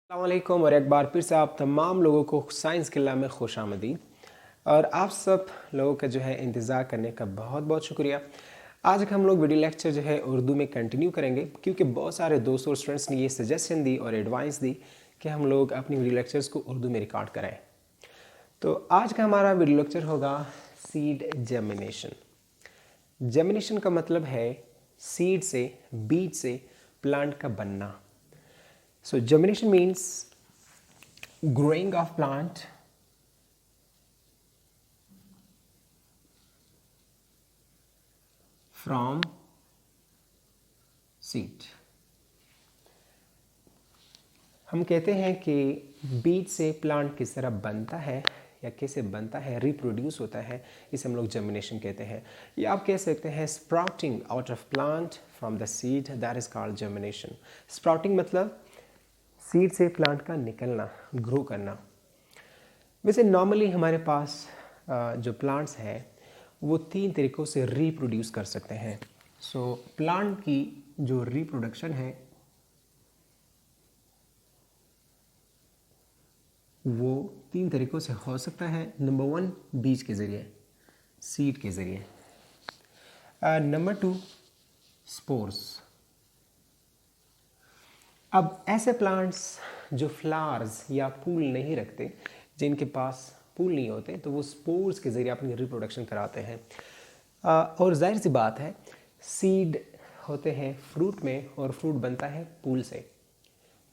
अस्सलामुअलैकुम और एक बार फिर से आप तमाम लोगों को साइंस के लैब में खुश आमदीद। और आप सब लोगों का जो है इंतज़ार करने का बहुत बहुत शुक्रिया। आज हम लोग वीडियो लेक्चर जो है उर्दू में कंटिन्यू करेंगे क्योंकि बहुत सारे दोस्तों और स्टूडेंट्स ने ये सजेशन दी और एडवाइस दी कि हम लोग अपनी वीडियो लेक्चर्स को उर्दू में रिकॉर्ड करें। तो आज का हमारा वीडियो लेक्चर होगा सीड जर्मिनेशन। जर्मिनेशन का मतलब है सीड से, बीज से प्लांट का बनना। So germination means growing of plant from seed। हम कहते हैं कि बीज से प्लांट किस तरह बनता है या कैसे बनता है, रिप्रोड्यूस होता है, इसे हम लोग जर्मिनेशन कहते हैं। या आप कह सकते हैं sprouting out of plant from the seed, that is called germination. Sprouting मतलब सीड से प्लांट का निकलना, ग्रो करना। वैसे नॉर्मली हमारे पास जो प्लांट्स हैं वो 3 तरीक़ों से रिप्रोड्यूस कर सकते हैं। सो प्लांट की जो रिप्रोडक्शन है वो 3 तरीक़ों से हो सकता है। नंबर 1 बीज के ज़रिए, सीड के ज़रिए। Number 2 spores. अब ऐसे प्लांट्स जो फ्लावर्स या फूल नहीं रखते, जिनके पास फूल नहीं होते, तो वो स्पोर्स के ज़रिए अपनी रिप्रोडक्शन कराते हैं। और जाहिर सी बात है सीड होते हैं फ्रूट में और फ्रूट बनता है फूल से।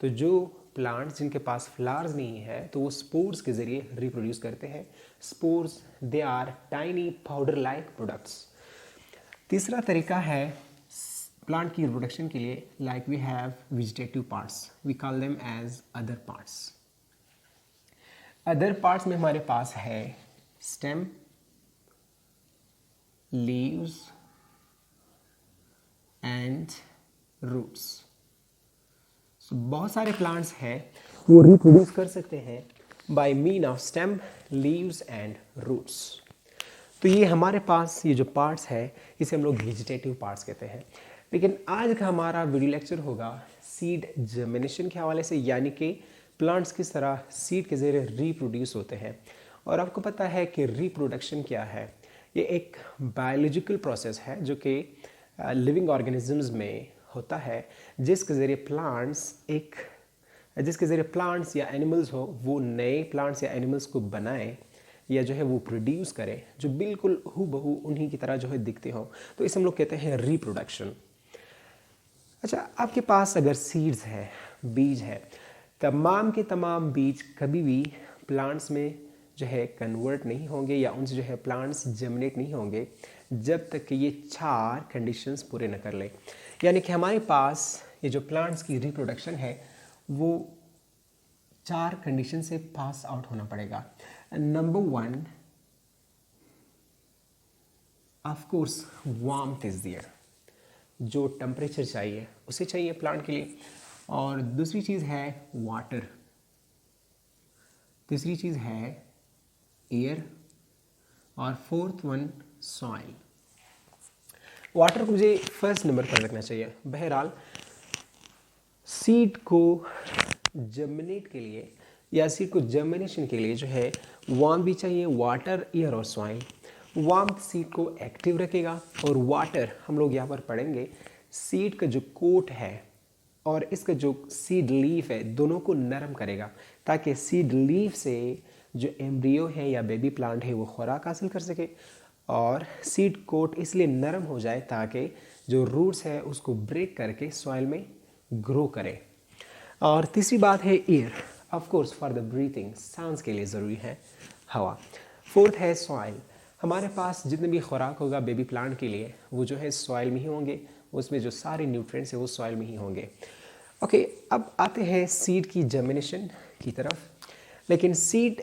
तो जो प्लांट्स जिनके पास फ्लावर्स नहीं है तो वो स्पोर्स के ज़रिए रिप्रोड्यूस करते हैं। Spores they are tiny powder like products. तीसरा तरीका है प्लांट की रिप्रोडक्शन के लिए, like we have vegetative parts, we call them as other parts. Other parts में हमारे पास है stem, leaves and roots. So बहुत सारे प्लांट्स हैं वो रिप्रोड्यूस कर सकते हैं by mean of stem, leaves and roots. तो ये हमारे पास ये जो पार्ट्स है इसे हम लोग वेजिटेटिव पार्ट्स कहते हैं। लेकिन आज का हमारा वीडियो लेक्चर होगा सीड जर्मिनेशन के हवाले से, यानी कि प्लांट्स किस तरह सीड के ज़रिए रिप्रोड्यूस होते हैं। और आपको पता है कि रिप्रोडक्शन क्या है। ये एक बायोलॉजिकल प्रोसेस है जो कि लिविंग ऑर्गेनिजम्स में होता है, जिसके ज़रिए प्लांट्स या एनिमल्स हो वो नए प्लांट्स या एनिमल्स को बनाए या जो है वो प्रोड्यूस करे जो बिल्कुल हूबहू उन्हीं की तरह जो है दिखते हो। तो इसे हम लोग कहते हैं रिप्रोडक्शन। अच्छा, आपके पास अगर सीड्स है, बीज है, तमाम के तमाम बीज कभी भी प्लांट्स में जो है कन्वर्ट नहीं होंगे या उनसे जो है प्लांट्स जर्मिनेट नहीं होंगे जब तक कि ये 4 कंडीशंस पूरे न कर ले। यानी कि हमारे पास ये जो प्लांट्स की रिप्रोडक्शन है वो 4 कंडीशन से पास आउट होना पड़ेगा। Number 1, of course warmth is there, जो टेम्परेचर चाहिए उसे चाहिए प्लांट के लिए। और दूसरी चीज़ है वाटर, तीसरी चीज़ है एयर और फोर्थ वन सॉइल। वाटर को मुझे फर्स्ट नंबर पर रखना चाहिए। बहरहाल सीड को जर्मिनेट के लिए या सीड को जर्मिनेशन के लिए जो है वार्म भी चाहिए, वाटर, एयर और सॉइल। वार्म सीड को एक्टिव रखेगा और वाटर हम लोग यहाँ पर पढ़ेंगे सीड का जो कोट है और इसका जो सीड लीफ है दोनों को नरम करेगा ताकि सीड लीफ से जो एम्ब्रियो है या बेबी प्लांट है वो खुराक हासिल कर सके। और सीड कोट इसलिए नरम हो जाए ताकि जो रूट्स है उसको ब्रेक करके सॉइल में ग्रो करे। और तीसरी बात है air, of course for the breathing, सांस के लिए ज़रूरी है हवा। फोर्थ है सॉइल, हमारे पास जितने भी खुराक होगा बेबी प्लांट के लिए वो जो है सॉइल में ही होंगे, उसमें जो सारे न्यूट्रिएंट्स है वो सॉइल में ही होंगे। ओके, अब आते हैं सीड की जर्मिनेशन की तरफ। लेकिन सीड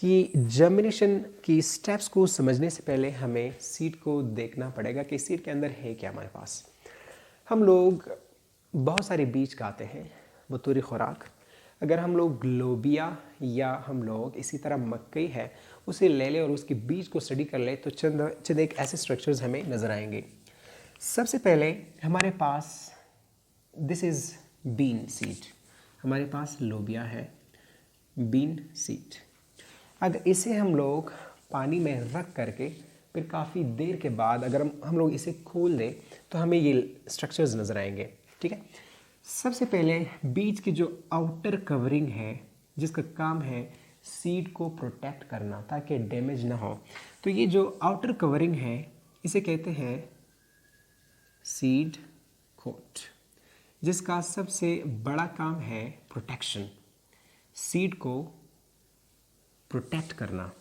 की जर्मिनेशन की स्टेप्स को समझने से पहले हमें सीड को देखना पड़ेगा कि सीड के अंदर है क्या हमारे पास। हम लोग बहुत सारे बीज खाते हैं बतौर खुराक। अगर हम लोग ग्लोबिया या हम लोग इसी तरह मकई है उसे ले लें और उसके बीज को स्टडी कर ले तो चंद एक ऐसे स्ट्रक्चर्स हमें नज़र आएंगे। सबसे पहले हमारे पास दिस इज़ बीन सीड, हमारे पास लोबिया है, बीन सीड। अगर इसे हम लोग पानी में रख करके फिर काफ़ी देर के बाद अगर हम लोग इसे खोल दें तो हमें ये स्ट्रक्चर्स नज़र आएंगे। ठीक है, सबसे पहले बीज की जो आउटर कवरिंग है जिसका काम है सीड को प्रोटेक्ट करना ताकि डैमेज ना हो, तो ये जो आउटर कवरिंग है इसे कहते हैं सीड कोट, जिसका सबसे बड़ा काम है प्रोटेक्शन, सीड को प्रोटेक्ट करना।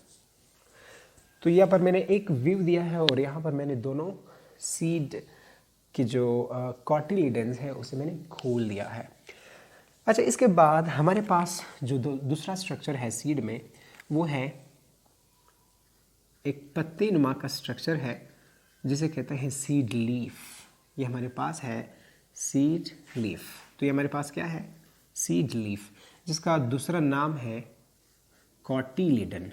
तो यहाँ पर मैंने एक व्यू दिया है और यहाँ पर मैंने दोनों सीड की जो कॉटिलिडेंस है उसे मैंने खोल दिया है। अच्छा, इसके बाद हमारे पास जो दूसरा स्ट्रक्चर है सीड में वो है एक पत्ती नुमा का स्ट्रक्चर है जिसे कहते हैं सीड लीफ। ये हमारे पास है सीड लीफ। तो ये हमारे पास क्या है, सीड लीफ, जिसका दूसरा नाम है कॉटिलिडन।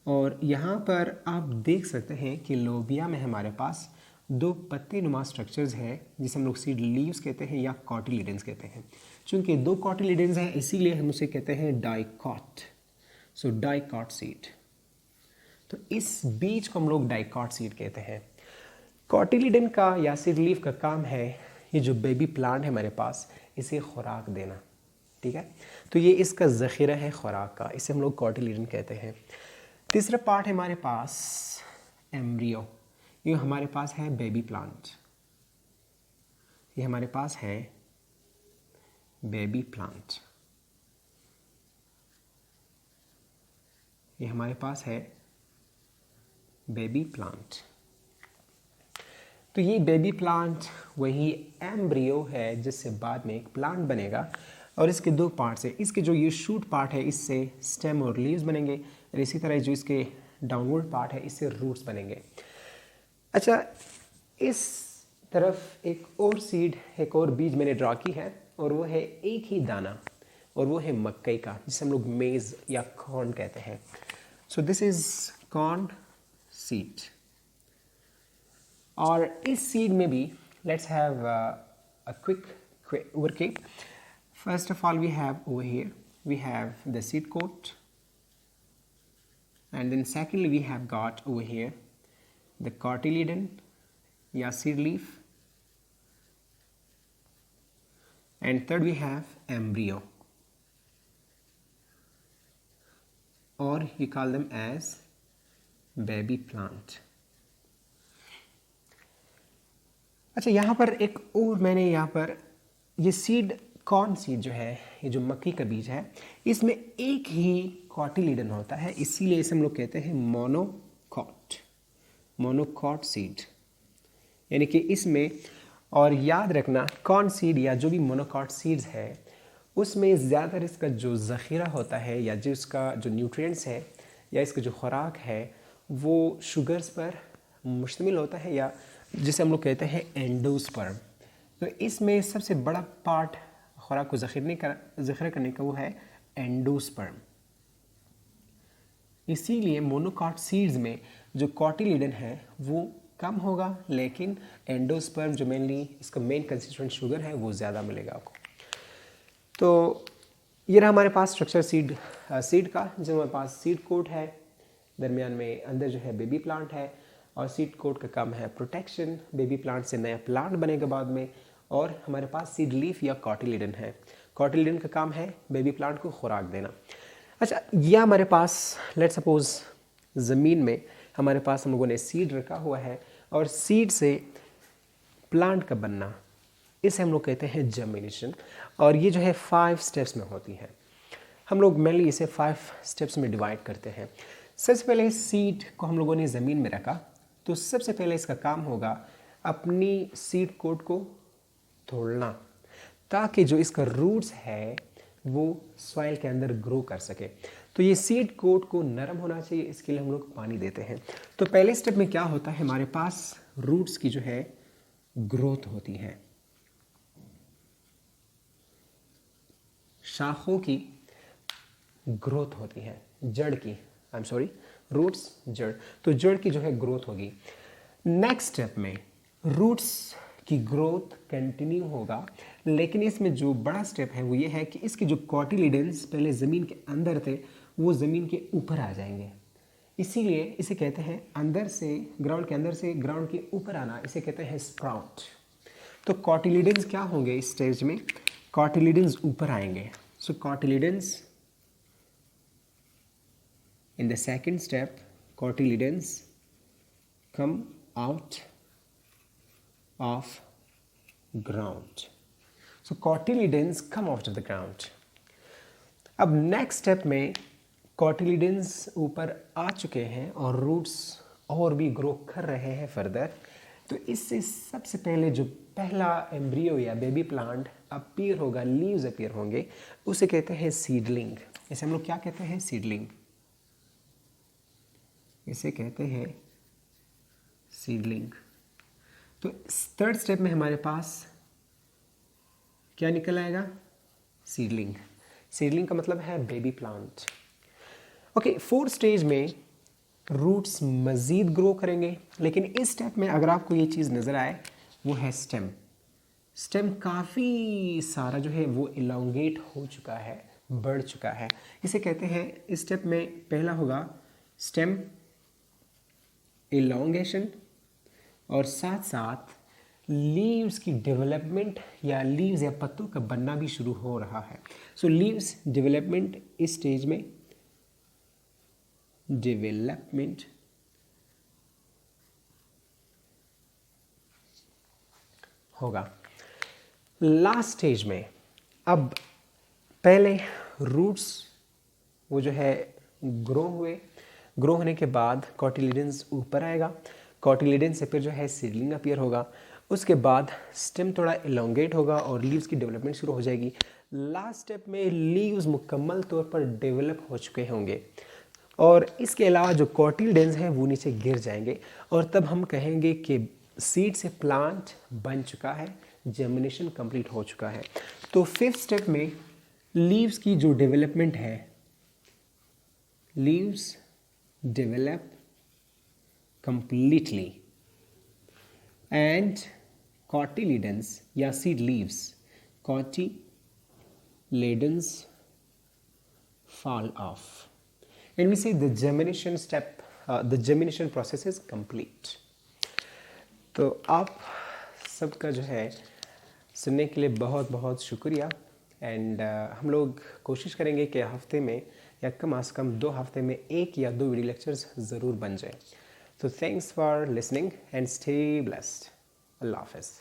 और यहाँ पर आप देख सकते हैं कि लोबिया में हमारे पास दो पत्ती नुमा स्ट्रक्चर्स हैं जिसे हम लोग सीड लीव्स कहते हैं या कॉटिलिडेंस कहते हैं। चूंकि दो कॉटिलिडेंस हैं इसीलिए हम उसे कहते हैं डाइकॉट। सो डाइकॉट सीड, तो इस बीज को हम लोग डाइकॉट सीड कहते हैं। कॉटिलिडन का या सीड लीफ का काम है ये जो बेबी प्लांट है हमारे पास इसे खुराक देना। ठीक है, तो ये इसका ज़ख़ीरा है खुराक का, इसे हम लोग कॉटिलिडन कहते हैं। तीसरा पार्ट है हमारे पास एम्ब्रियो। ये हमारे पास है बेबी प्लांट, ये हमारे पास है बेबी प्लांट, ये हमारे पास है बेबी प्लांट। तो ये बेबी प्लांट वही एम्ब्रियो है जिससे बाद में एक प्लांट बनेगा। और इसके दो पार्ट्स हैं, इसके जो ये शूट पार्ट है इससे स्टेम और लीव्स बनेंगे, और इसी तरह जो इसके डाउनवर्ड पार्ट है इससे रूट्स बनेंगे। अच्छा, इस तरफ एक और सीड, एक और बीज मैंने ड्रा की है और वो है एक ही दाना और वो है मक्कई का जिसे हम लोग मेज़ या कॉर्न कहते हैं। So this is corn seed. और इस सीड में भी let's have a quick overview. First of all, we have over here, we have the seed coat, and then secondly we have got over here the cotyledon, yeah, seed leaf, and third we have embryo, or you call them as baby plant. अच्छा, यहाँ पर एक और मैंने यहाँ पर ये seed corn seed जो है, ये जो मक्की का बीज है, इसमें एक ही कॉटिलिडन होता है, इसीलिए इसे हम लोग कहते हैं मोनोकॉट सीड, यानी कि इसमें। और याद रखना कॉर्न सीड या जो भी मोनोकॉट सीड्स है उसमें ज़्यादातर इसका जो ज़ख़ीरा होता है या जो इसका जो न्यूट्रिएंट्स है या इसका जो खुराक है वो शुगर्स पर मुश्तमिल होता है या जिसे हम लोग कहते हैं एंडोस्पर्म। तो इसमें सबसे बड़ा पार्ट खुराक को ज़ख़ीरा करने का वो है एंडोस्पर्म। इसीलिए मोनोकॉट सीड्स में जो कॉटिलिडन है वो कम होगा, लेकिन एंडोस्पर्म जो मेनली इसका मेन कंस्टिट्यूएंट शुगर है वो ज़्यादा मिलेगा आपको। तो ये रहा हमारे पास स्ट्रक्चर सीड का, जो हमारे पास सीड कोट है, दरमियान में अंदर जो है बेबी प्लांट है, और सीड कोट का काम है प्रोटेक्शन, बेबी प्लांट से नया प्लांट बनेगा बाद में। और हमारे पास सीड लीफ या कॉटिलिडन है, कॉटिलिडन का काम है बेबी प्लांट को खुराक देना। अच्छा, यह हमारे पास लेट सपोज ज़मीन में हमारे पास हम लोगों ने सीड रखा हुआ है और सीड से प्लांट का बनना, इसे हम लोग कहते हैं जर्मिनेशन। और ये जो है 5 स्टेप्स में होती है। हम लोग मेनली इसे 5 स्टेप्स में डिवाइड करते हैं। सबसे पहले सीड को हम लोगों ने ज़मीन में रखा, तो सबसे पहले इसका काम होगा अपनी सीड कोट को तोड़ना ताकि जो इसका रूट्स है वो सॉइल के अंदर ग्रो कर सके। तो ये सीड कोट को नरम होना चाहिए, इसके लिए हम लोग पानी देते हैं। तो पहले स्टेप में क्या होता है, हमारे पास रूट्स की जो है ग्रोथ होती है, शाखों की ग्रोथ होती है, जड़ की, आई एम सॉरी, रूट्स जड़, तो जड़ की जो है ग्रोथ होगी। नेक्स्ट स्टेप में रूट्स की ग्रोथ कंटिन्यू होगा, लेकिन इसमें जो बड़ा स्टेप है वो ये है कि इसके जो कॉटिलिडन्स पहले ज़मीन के अंदर थे वो ज़मीन के ऊपर आ जाएंगे, इसीलिए इसे कहते हैं अंदर से ग्राउंड के अंदर से ग्राउंड के ऊपर आना, इसे कहते हैं स्प्राउट। तो कॉटिलिडन्स क्या होंगे इस स्टेज में, कॉटिलिडन्स ऊपर आएंगे। सो cotyledons in the second step, cotyledons come out of ground. So cotyledons come out of the ground. अब नेक्स्ट स्टेप में cotyledons ऊपर आ चुके हैं और रूट्स और भी ग्रो कर रहे हैं फर्दर। तो इससे सबसे पहले जो पहला एम्ब्रियो या बेबी प्लांट अपीयर होगा, लीव्स अपीयर होंगे, उसे कहते हैं सीडलिंग। इसे हम लोग क्या कहते हैं, सीडलिंग, इसे कहते हैं सीडलिंग। तो थर्ड स्टेप में हमारे पास क्या निकल आएगा, सीडलिंग। सीडलिंग का मतलब है baby plant. Okay, fourth stage में रूट्स मज़ीद ग्रो करेंगे, लेकिन इस स्टेप में अगर आपको ये चीज़ नज़र आए वो है स्टेम। स्टेम काफ़ी सारा जो है वो इलोंगेट हो चुका है, बढ़ चुका है। इसे कहते हैं, इस स्टेप में पहला होगा स्टेम इलोंगेशन और साथ साथ लीव्स की डेवलपमेंट या लीव्स या पत्तों का बनना भी शुरू हो रहा है। सो लीव्स डेवलपमेंट इस स्टेज में डेवलपमेंट होगा। लास्ट स्टेज में अब पहले रूट्स वो जो है ग्रो हुए, ग्रो होने के बाद कॉटिलिडन्स ऊपर आएगा, कॉटिलिडन से फिर जो है सीडलिंग अपीयर होगा, उसके बाद स्टेम थोड़ा इलोंगेट होगा और लीव्स की डेवलपमेंट शुरू हो जाएगी। लास्ट स्टेप में लीव्स मुकम्मल तौर पर डेवलप हो चुके होंगे और इसके अलावा जो कॉटिलिडन्स हैं वो नीचे गिर जाएंगे और तब हम कहेंगे कि सीड से प्लांट बन चुका है, जर्मिनेशन कंप्लीट हो चुका है। तो फिफ्थ स्टेप में लीव्स की जो डेवलपमेंट है, leaves develop completely and cotyledons या seed leaves, cotyledons fall off and we say the germination step, the germination process is complete. तो आप सबका जो है सुनने के लिए बहुत बहुत शुक्रिया एंड हम लोग कोशिश करेंगे कि हफ्ते में या कम से कम 2 हफ्ते में 1 या 2 वीडियो लेक्चर्स ज़रूर बन जाए। तो thanks for listening and stay blessed. अल्लाह हाफ़िज़।